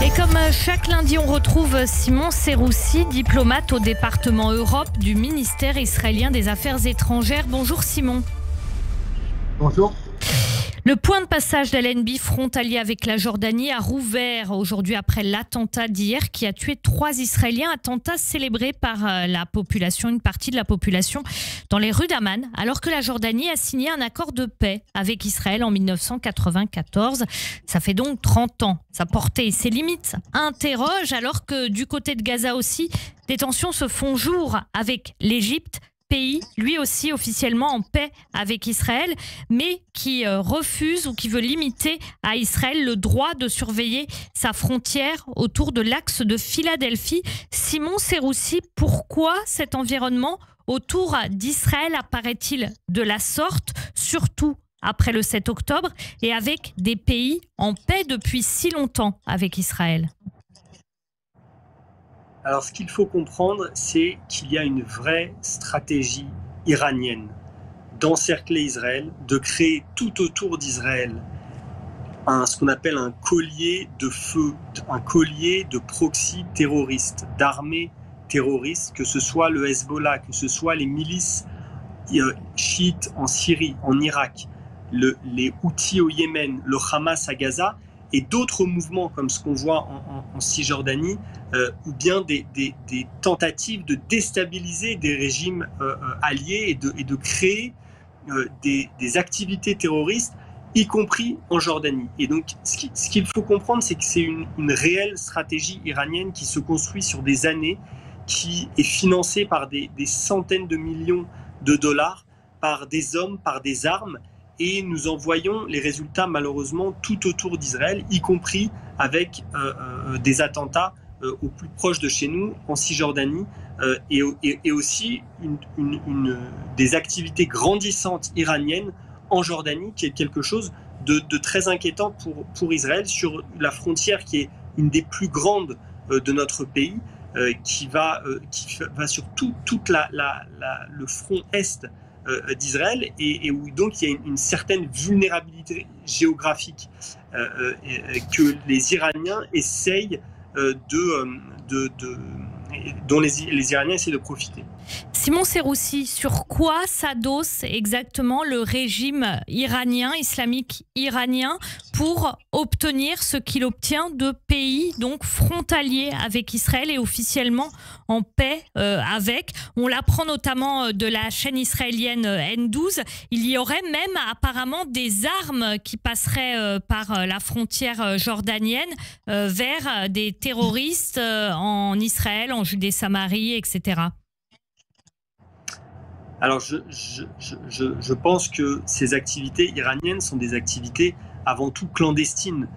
Et comme chaque lundi, on retrouve Simon Seroussi, diplomate au département Europe du ministère israélien des Affaires étrangères. Bonjour Simon. Bonjour. Le point de passage d'Allenby frontalier avec la Jordanie a rouvert aujourd'hui après l'attentat d'hier qui a tué 3 Israéliens. Attentat célébré par la population, une partie de la population dans les rues d'Amman, alors que la Jordanie a signé un accord de paix avec Israël en 1994. Ça fait donc 30 ans. Sa portée et ses limites interrogent, alors que du côté de Gaza aussi, des tensions se font jour avec l'Égypte, pays, lui aussi officiellement en paix avec Israël, mais qui refuse ou qui veut limiter à Israël le droit de surveiller sa frontière autour de l'axe de Philadelphie. Simon Seroussi, pourquoi cet environnement autour d'Israël apparaît-il de la sorte, surtout après le 7 octobre et avec des pays en paix depuis si longtemps avec Israël ? Alors, ce qu'il faut comprendre, c'est qu'il y a une vraie stratégie iranienne d'encercler Israël, de créer tout autour d'Israël ce qu'on appelle un collier de feu, un collier de proxy terroristes, d'armées terroristes, que ce soit le Hezbollah, que ce soit les milices chiites en Syrie, en Irak, les Houthis au Yémen, le Hamas à Gaza, et d'autres mouvements comme ce qu'on voit en Cisjordanie, ou bien des tentatives de déstabiliser des régimes alliés et de créer des activités terroristes, y compris en Jordanie. Et donc, ce qu'il faut comprendre, c'est que c'est une réelle stratégie iranienne qui se construit sur des années, qui est financée par des centaines de millions de dollars, par des hommes, par des armes, et nous en voyons les résultats malheureusement tout autour d'Israël, y compris avec des attentats au plus proche de chez nous, en Cisjordanie, et aussi des activités grandissantes iraniennes en Jordanie, qui est quelque chose de très inquiétant pour Israël, sur la frontière qui est une des plus grandes de notre pays, qui va sur tout le front est d'Israël, et où donc il y a une certaine vulnérabilité géographique que les Iraniens essayent dont les Iraniens essaient de profiter. Simon Seroussi, sur quoi s'adosse exactement le régime iranien, islamique iranien, pour obtenir ce qu'il obtient de pays donc frontaliers avec Israël et officiellement en paix avec? On l'apprend notamment de la chaîne israélienne N12. Il y aurait même apparemment des armes qui passeraient par la frontière jordanienne vers des terroristes en Israël, en Judée-Samarie, etc. Alors, je pense que ces activités iraniennes sont des activités avant tout clandestines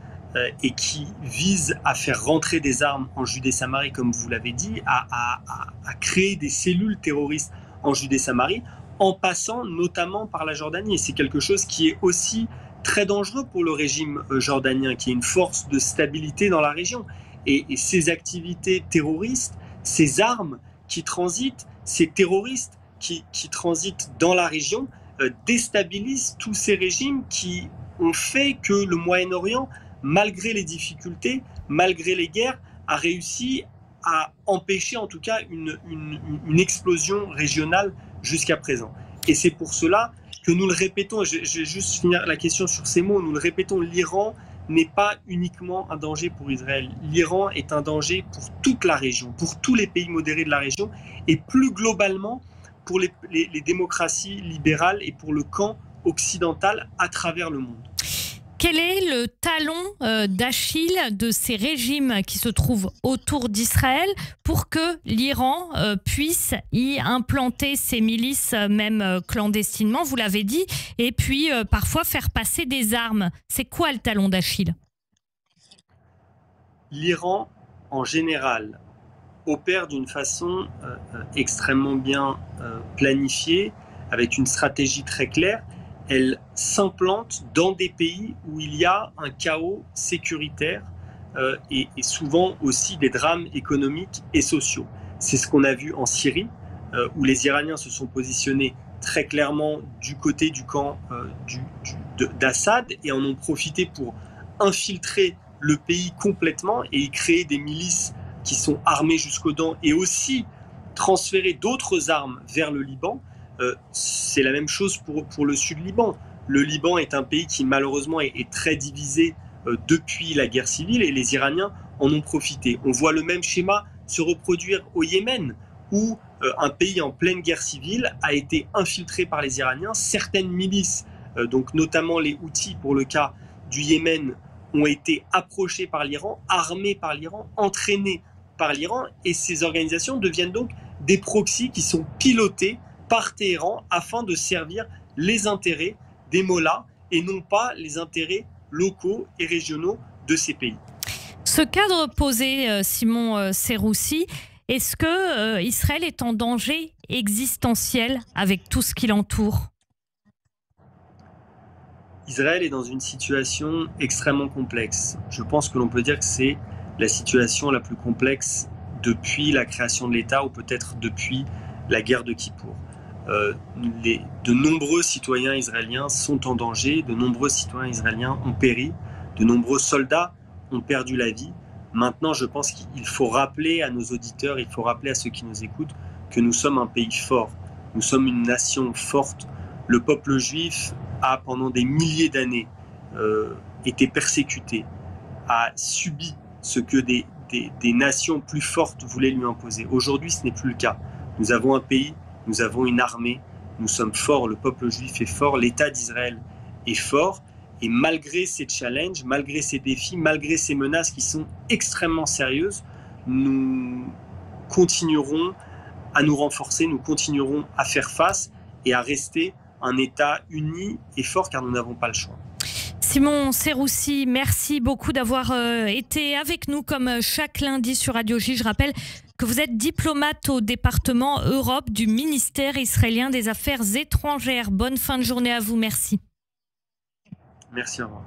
et qui visent à faire rentrer des armes en Judée-Samarie, comme vous l'avez dit, à créer des cellules terroristes en Judée-Samarie, en passant notamment par la Jordanie. Et c'est quelque chose qui est aussi très dangereux pour le régime jordanien, qui est une force de stabilité dans la région. Et ces activités terroristes, ces armes qui transitent, ces terroristes qui transitent dans la région, déstabilisent tous ces régimes qui ont fait que le Moyen-Orient, malgré les difficultés, malgré les guerres, a réussi à empêcher en tout cas une explosion régionale jusqu'à présent. Et c'est pour cela que nous le répétons, je vais juste finir la question sur ces mots, nous le répétons, l'Iran n'est pas uniquement un danger pour Israël. L'Iran est un danger pour toute la région, pour tous les pays modérés de la région, et plus globalement pour les démocraties libérales et pour le camp occidental à travers le monde. Quel est le talon d'Achille de ces régimes qui se trouvent autour d'Israël pour que l'Iran puisse y implanter ses milices, même clandestinement, vous l'avez dit, et puis parfois faire passer des armes? C'est quoi le talon d'Achille? L'Iran, en général, opère d'une façon extrêmement bien planifiée, avec une stratégie très claire. Elle s'implante dans des pays où il y a un chaos sécuritaire et souvent aussi des drames économiques et sociaux. C'est ce qu'on a vu en Syrie, où les Iraniens se sont positionnés très clairement du côté du camp d'Assad et en ont profité pour infiltrer le pays complètement et y créer des milices qui sont armées jusqu'aux dents et aussi transférer d'autres armes vers le Liban, c'est la même chose pour le sud Liban. Le Liban est un pays qui malheureusement est très divisé depuis la guerre civile et les Iraniens en ont profité. On voit le même schéma se reproduire au Yémen où un pays en pleine guerre civile a été infiltré par les Iraniens. Certaines milices, donc notamment les Houthis pour le cas du Yémen, ont été approchées par l'Iran, armées par l'Iran, entraînées par l'Iran, et ces organisations deviennent donc des proxys qui sont pilotés par Téhéran afin de servir les intérêts des mollahs et non pas les intérêts locaux et régionaux de ces pays. Ce cadre posé, Simon Serroussi, est-ce que Israël est en danger existentiel avec tout ce qui l'entoure ? Israël est dans une situation extrêmement complexe. Je pense que l'on peut dire que c'est la situation la plus complexe depuis la création de l'État ou peut-être depuis la guerre de Kippour. De nombreux citoyens israéliens sont en danger, de nombreux citoyens israéliens ont péri, de nombreux soldats ont perdu la vie. Maintenant, je pense qu'il faut rappeler à nos auditeurs, il faut rappeler à ceux qui nous écoutent que nous sommes un pays fort, nous sommes une nation forte. Le peuple juif a pendant des milliers d'années été persécuté, a subi ce que des nations plus fortes voulaient lui imposer. Aujourd'hui, ce n'est plus le cas. Nous avons un pays, nous avons une armée, nous sommes forts, le peuple juif est fort, l'État d'Israël est fort. Et malgré ces challenges, malgré ces défis, malgré ces menaces qui sont extrêmement sérieuses, nous continuerons à nous renforcer, nous continuerons à faire face et à rester un État uni et fort car nous n'avons pas le choix. Simon Serroussi, merci beaucoup d'avoir été avec nous comme chaque lundi sur Radio J. Je rappelle que vous êtes diplomate au département Europe du ministère israélien des Affaires étrangères. Bonne fin de journée à vous, merci. Merci, au revoir.